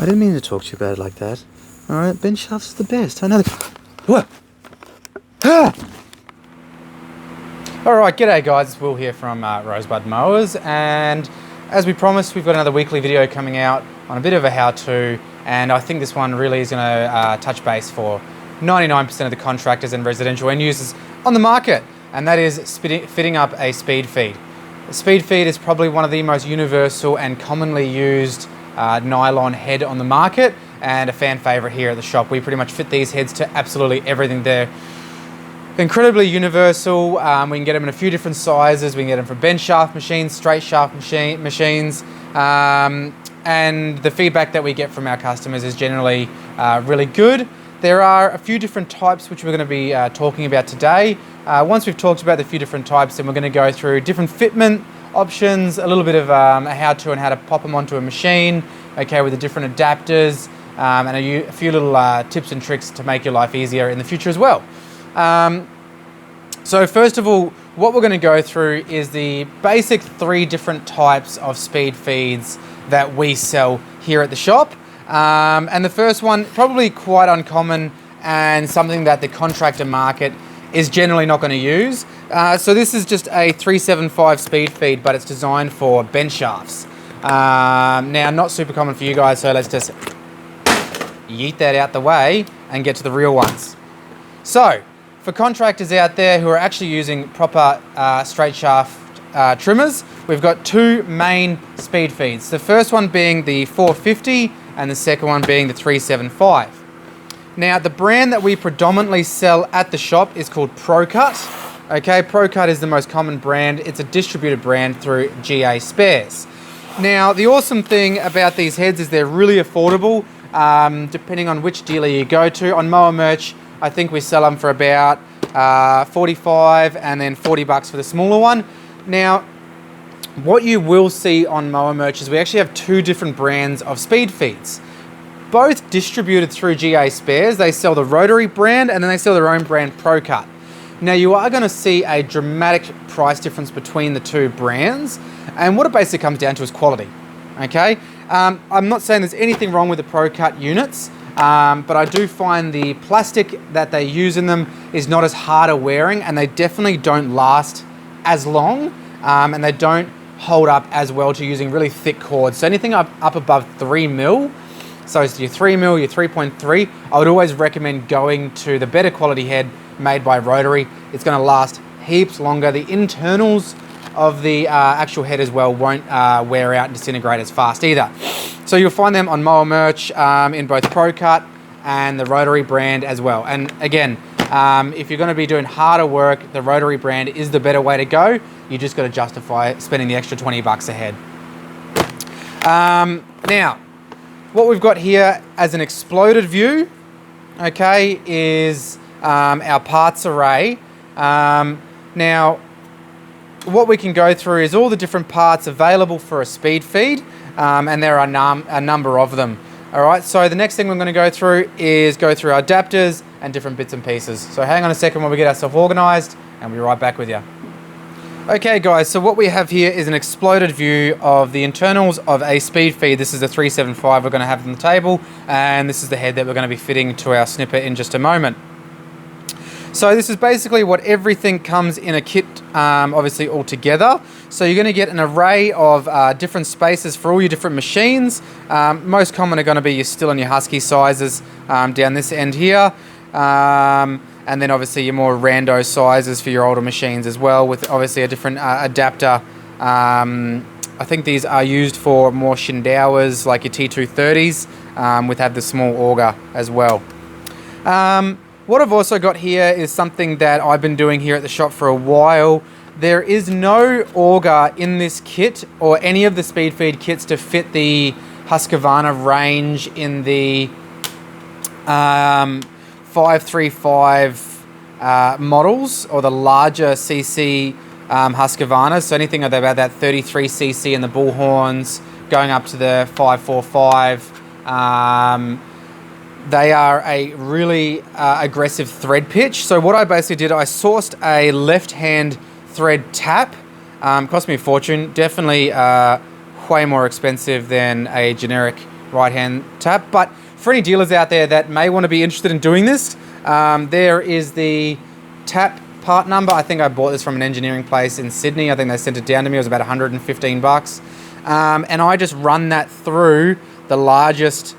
I didn't mean to talk to you about it like that. Alright, bench shafts are the best. I know What? Alright, g'day guys, it's Will here from Rosebud Mowers, and as we promised, we've got another weekly video coming out on a bit of a how-to, and I think this one really is going to touch base for 99% of the contractors and residential end users on the market, and that is fitting up a speed feed. The speed feed is probably one of the most universal and commonly used nylon head on the market, and a fan favorite here at the shop. We pretty much fit these heads to absolutely everything. They're incredibly universal. We can get them in a few different sizes. We can get them for bench shaft machines, straight shaft machines, and the feedback that we get from our customers is generally really good. There are a few different types which we're going to be talking about today. Once we've talked about the few different types, then we're going to go through different fitment options, a little bit of a how-to on how to pop them onto a machine, okay, with the different adapters, and a few little tips and tricks to make your life easier in the future as well. So first of all, what we're going to go through is the basic 3 different types of speed feeds that we sell here at the shop. And the first one, probably quite uncommon and something that the contractor market is generally not going to use. So this is just a 375 speed feed, but it's designed for bench shafts. Now, not super common for you guys, so let's just yeet that out the way and get to the real ones. So, for contractors out there who are actually using proper straight shaft trimmers, we've got 2 main speed feeds. The first one being the 450 and the second one being the 375. Now, the brand that we predominantly sell at the shop is called ProCut. Okay, ProCut is the most common brand. It's a distributed brand through GA Spares. Now, the awesome thing about these heads is they're really affordable, depending on which dealer you go to. On Mower Merch, I think we sell them for about 45 and then 40 bucks for the smaller one. Now, what you will see on Mower Merch is we actually have 2 different brands of speed feeds, both distributed through GA Spares. They sell the rotary brand and then they sell their own brand, ProCut. Now, you are going to see a dramatic price difference between the 2 brands, and what it basically comes down to is quality. Okay, I'm not saying there's anything wrong with the ProCut units, but I do find the plastic that they use in them is not as hard a wearing, and they definitely don't last as long, and they don't hold up as well to using really thick cords. So anything up above 3 mil, so it's your 3 mil, your 3.3, I would always recommend going to the better quality head made by Rotary. It's going to last heaps longer. The internals of the actual head as well won't wear out and disintegrate as fast either. So you'll find them on Mower Merch in both ProCut and the Rotary brand as well. And again, if you're going to be doing harder work, the Rotary brand is the better way to go. You just got to justify spending the extra 20 bucks a head. Now, what we've got here as an exploded view, okay, is our parts array. Now, what we can go through is all the different parts available for a speed feed, and there are a number of them. All right, so the next thing we're going to go through is go through our adapters and different bits and pieces. So hang on a second while we get ourselves organized, and we'll be right back with you. Okay guys, so what we have here is an exploded view of the internals of a speed feed. This is the 375 we're going to have on the table, and this is the head that we're going to be fitting to our snipper in just a moment. So this is basically what everything comes in a kit, obviously all together. So you're going to get an array of different spaces for all your different machines. Most common are going to be your Stihl and your Husky sizes down this end here. And then obviously your more rando sizes for your older machines as well, with obviously a different adapter. I think these are used for more Shindawas, like your T230s, with have the small auger as well. What I've also got here is something that I've been doing here at the shop for a while. There is no auger in this kit or any of the speed feed kits to fit the Husqvarna range in the 535 models, or the larger CC Husqvarnas. So anything about that 33cc and the bullhorns going up to the 545. They are a really aggressive thread pitch. So what I basically did, I sourced a left-hand thread tap. Cost me a fortune. Definitely way more expensive than a generic right-hand tap. But for any dealers out there that may want to be interested in doing this, there is the tap part number. I think I bought this from an engineering place in Sydney. I think they sent it down to me. It was about 115 bucks. And I just run that through the largest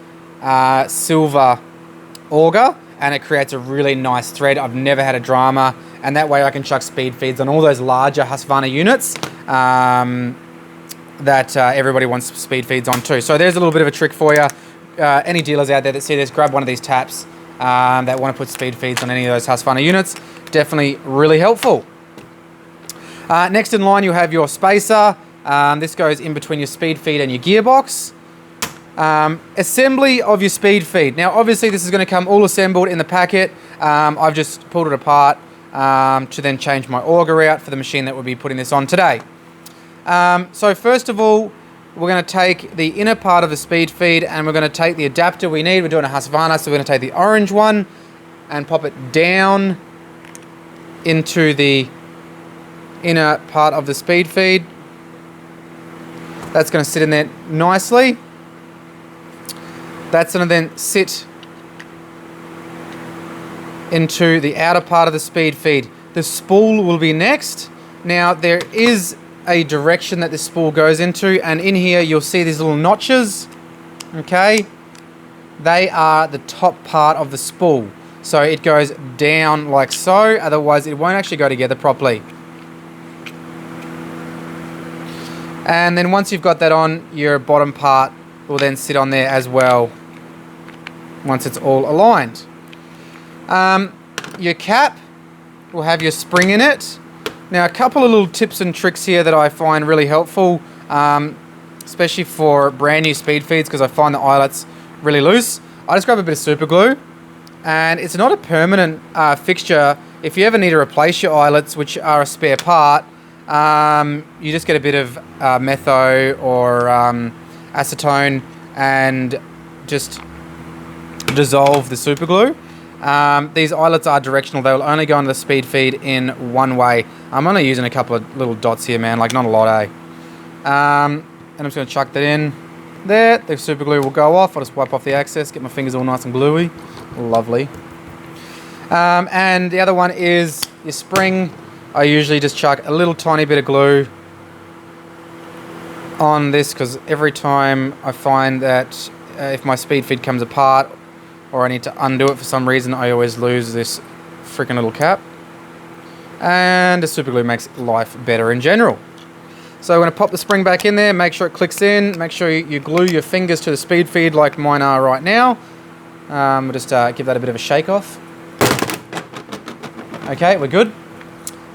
silver auger, and it creates a really nice thread. I've never had a drama, and that way I can chuck speed feeds on all those larger Husqvarna units that everybody wants speed feeds on too. So there's a little bit of a trick for you. Any dealers out there that see this, grab one of these taps that want to put speed feeds on any of those Husqvarna units. Definitely really helpful. Next in line, you have your spacer. This goes in between your speed feed and your gearbox. Assembly of your speed feed. Now, obviously, this is going to come all assembled in the packet. I've just pulled it apart to then change my auger out for the machine that we'll be putting this on today. So first of all, we're going to take the inner part of the speed feed and we're going to take the adapter we need. We're doing a Husqvarna, so we're going to take the orange one and pop it down into the inner part of the speed feed. That's going to sit in there nicely. That's going to then sit into the outer part of the speed feed. The spool will be next. Now there is a direction that this spool goes into, and in here you'll see these little notches. Okay, they are the top part of the spool, so it goes down like so, otherwise it won't actually go together properly. And then once you've got that on, your bottom part will then sit on there as well once it's all aligned. Your cap will have your spring in it. Now, a couple of little tips and tricks here that I find really helpful, especially for brand new speed feeds, because I find the eyelets really loose. I just grab a bit of super glue, and it's not a permanent fixture. If you ever need to replace your eyelets, which are a spare part, you just get a bit of metho or acetone and just dissolve the super glue. These eyelets are directional. They will only go into the speed feed in one way. I'm only using a couple of little dots here, man, like not a lot, eh? And I'm just going to chuck that in there. The super glue will go off. I'll just wipe off the excess, get my fingers all nice and gluey. Lovely. And the other one is your spring. I usually just chuck a little tiny bit of glue on this, because every time I find that if my speed feed comes apart or I need to undo it for some reason, I always lose this freaking little cap. And the super glue makes life better in general. So I'm going to pop the spring back in there, make sure it clicks in, make sure you glue your fingers to the speed feed like mine are right now. We'll just give that a bit of a shake off. Okay, we're good.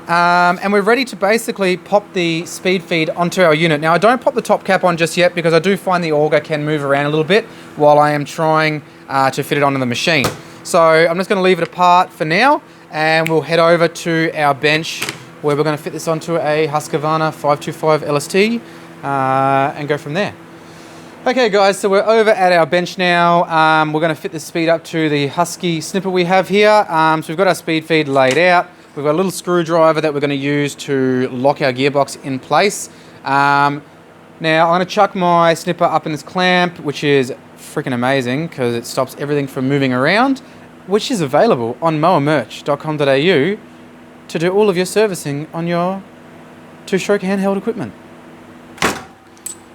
And we're ready to basically pop the speed feed onto our unit. Now, I don't pop the top cap on just yet because I do find the auger can move around a little bit while I am trying to fit it onto the machine. So I'm just going to leave it apart for now, and we'll head over to our bench where we're going to fit this onto a Husqvarna 525 LST and go from there. Okay guys, so we're over at our bench now. We're going to fit the speed up to the Husky snipper we have here. So we've got our speed feed laid out. We've got a little screwdriver that we're going to use to lock our gearbox in place. Now I'm going to chuck my snipper up in this clamp, which is freaking amazing because it stops everything from moving around, which is available on mowermerch.com.au to do all of your servicing on your two-stroke handheld equipment.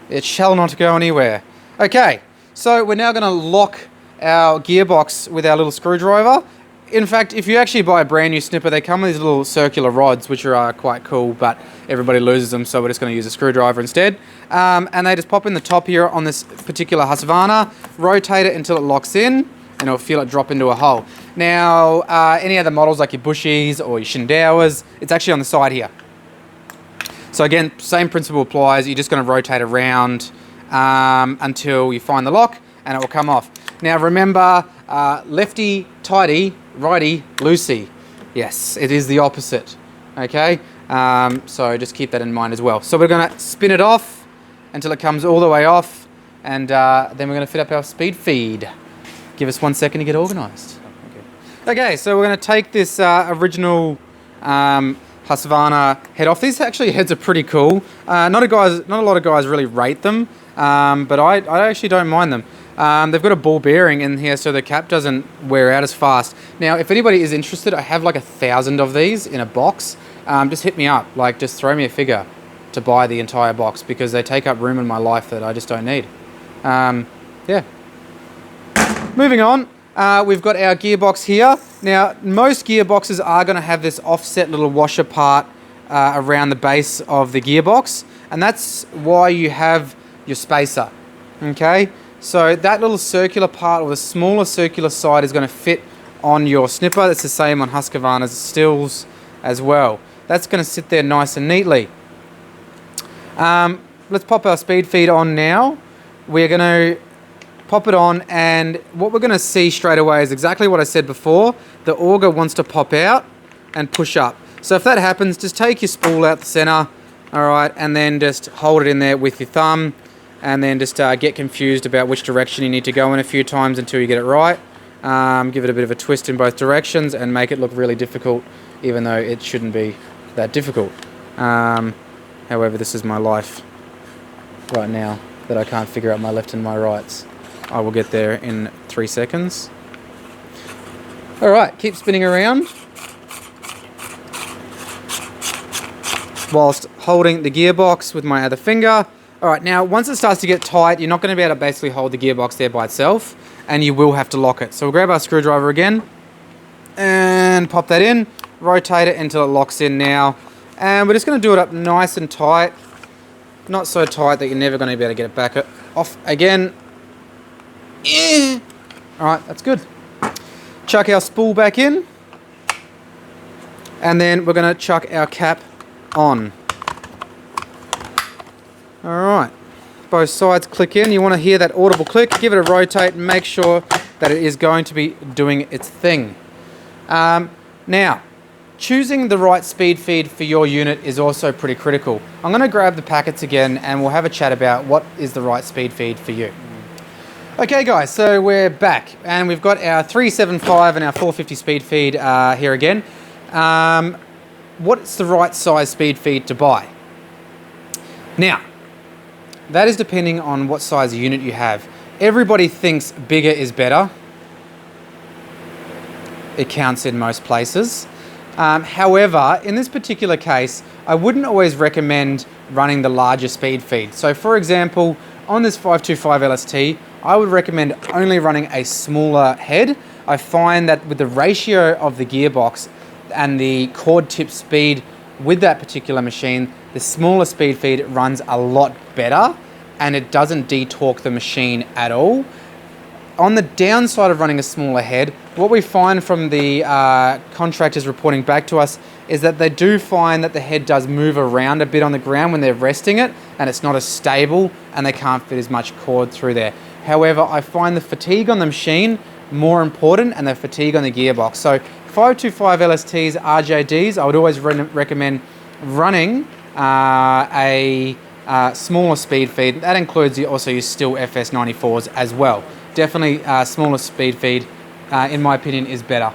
It shall not go anywhere. Okay, so we're now going to lock our gearbox with our little screwdriver. In fact, if you actually buy a brand new snipper, they come with these little circular rods, which are quite cool, but everybody loses them, so we're just going to use a screwdriver instead. And they just pop in the top here on this particular Husqvarna, rotate it until it locks in, and you'll feel it drop into a hole. Now, any other models like your Bushies or your Shindawas, it's actually on the side here. So again, same principle applies. You're just going to rotate around until you find the lock, and it will come off. Now remember, lefty tighty, righty loosey. Yes, it is the opposite. Okay, so just keep that in mind as well. So we're going to spin it off until it comes all the way off, and then we're going to fit up our speed feed. Give us 1 second to get organised. Okay, so we're going to take this original Husqvarna head off. These actually heads are pretty cool. Not a lot of guys really rate them, but I actually don't mind them. They've got a ball bearing in here so the cap doesn't wear out as fast. Now, if anybody is interested, I have like 1,000 of these in a box. Just hit me up, like just throw me a figure to buy the entire box because they take up room in my life that I just don't need. Yeah. Moving on, we've got our gearbox here. Now, most gearboxes are going to have this offset little washer part around the base of the gearbox, and that's why you have your spacer, okay? So that little circular part, or the smaller circular side, is going to fit on your snipper. That's the same on Husqvarna's Stihls as well. That's going to sit there nice and neatly. Let's pop our speed feed on now. We're going to pop it on, and what we're going to see straight away is exactly what I said before. The auger wants to pop out and push up. So if that happens, just take your spool out the center, all right, and then just hold it in there with your thumb, and then just get confused about which direction you need to go in a few times until you get it right. Give it a bit of a twist in both directions and make it look really difficult, even though it shouldn't be that difficult. However, this is my life right now, that I can't figure out my left and my rights. I will get there in 3 seconds. All right, keep spinning around whilst holding the gearbox with my other finger. All right, now once it starts to get tight, you're not going to be able to basically hold the gearbox there by itself, and you will have to lock it. So we'll grab our screwdriver again and pop that in, rotate it until it locks in now, and we're just going to do it up nice and tight, not so tight that you're never going to be able to get it back off again. Yeah. All right, that's good. Chuck our spool back in, and then we're going to chuck our cap on. All right, both sides click in. You want to hear that audible click. Give it a rotate and make sure that it is going to be doing its thing. Now, choosing the right speed feed for your unit is also pretty critical. I'm going to grab the packets again and we'll have a chat about what is the right speed feed for you. Okay guys, so we're back and we've got our 375 and our 450 speed feed here again. What's the right size speed feed to buy? Now, that is depending on what size unit you have. Everybody thinks bigger is better. It counts in most places. However, in this particular case, I wouldn't always recommend running the larger speed feed. So for example, on this 525 LST, I would recommend only running a smaller head. I find that with the ratio of the gearbox and the cord tip speed with that particular machine, the smaller speed feed runs a lot better and it doesn't detorque the machine at all. On the downside of running a smaller head, what we find from the contractors reporting back to us is that they do find that the head does move around a bit on the ground when they're resting it, and it's not as stable and they can't fit as much cord through there. However, I find the fatigue on the machine more important and the fatigue on the gearbox. So 525 LSTs, RJDs, I would always recommend running a smaller speed feed. That includes also your Stihl FS94s as well. Definitely smaller speed feed, in my opinion, is better.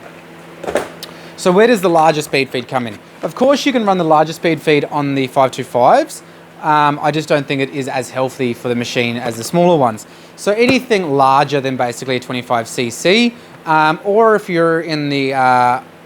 So where does the larger speed feed come in? Of course, you can run the larger speed feed on the 525s. I just don't think it is as healthy for the machine as the smaller ones. So anything larger than basically a 25cc, or if you're in the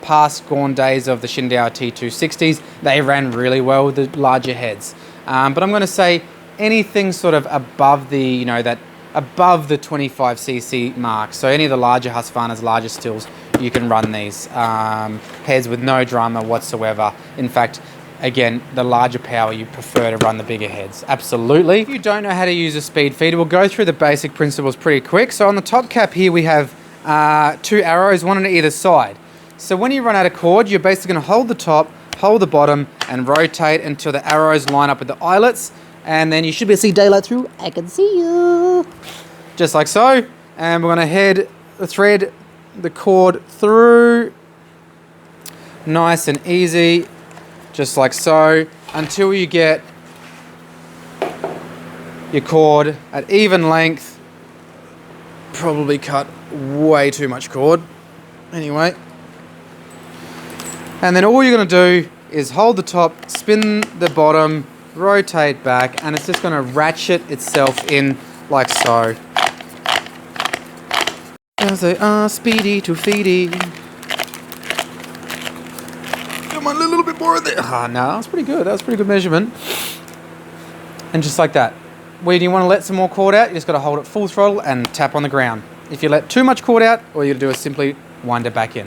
past gone days of the Shindawa T260s, they ran really well with the larger heads. But I'm going to say anything sort of above the, you know, that above the 25cc mark. So any of the larger Husqvarnas, larger Stihls, you can run these heads with no drama whatsoever. In fact, again, the larger power, you prefer to run the bigger heads. Absolutely. If you don't know how to use a speed feeder, we'll go through the basic principles pretty quick. So on the top cap here, we have 2 arrows, one on either side. So when you run out of cord, you're basically going to hold the top, hold the bottom, and rotate until the arrows line up with the eyelets. And then you should be able to see daylight through. I can see you. Just like so. And we're going to thread the cord through. Nice and easy. Just like so. Until you get your cord at even length. Probably cut way too much cord. Anyway. And then all you're going to do is hold the top, spin the bottom, rotate back, and it's just going to ratchet itself in like so. As they are speedy to feedy. Come on, a little bit more of there. Ah, no, that was pretty good. That was a pretty good measurement. And just like that. When you want to let some more cord out, you just got to hold it full throttle and tap on the ground. If you let too much cord out, all you do is simply wind it back in.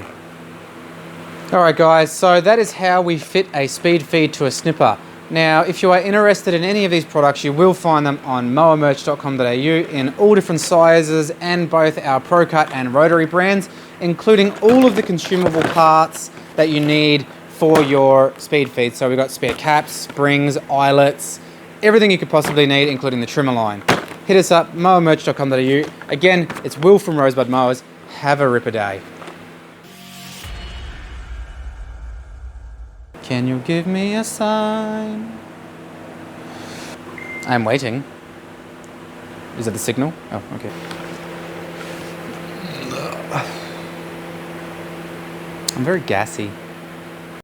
Alright guys, so that is how we fit a speed feed to a snipper. Now, if you are interested in any of these products, you will find them on mowermerch.com.au in all different sizes and both our Pro Cut and Rotary brands, including all of the consumable parts that you need for your speed feed. So we've got spare caps, springs, eyelets, everything you could possibly need, including the trimmer line. Hit us up, mowermerch.com.au. Again, it's Will from Rosebud Mowers. Have a ripper day. Can you give me a sign? I'm waiting. Is that the signal? Oh, okay. I'm very gassy.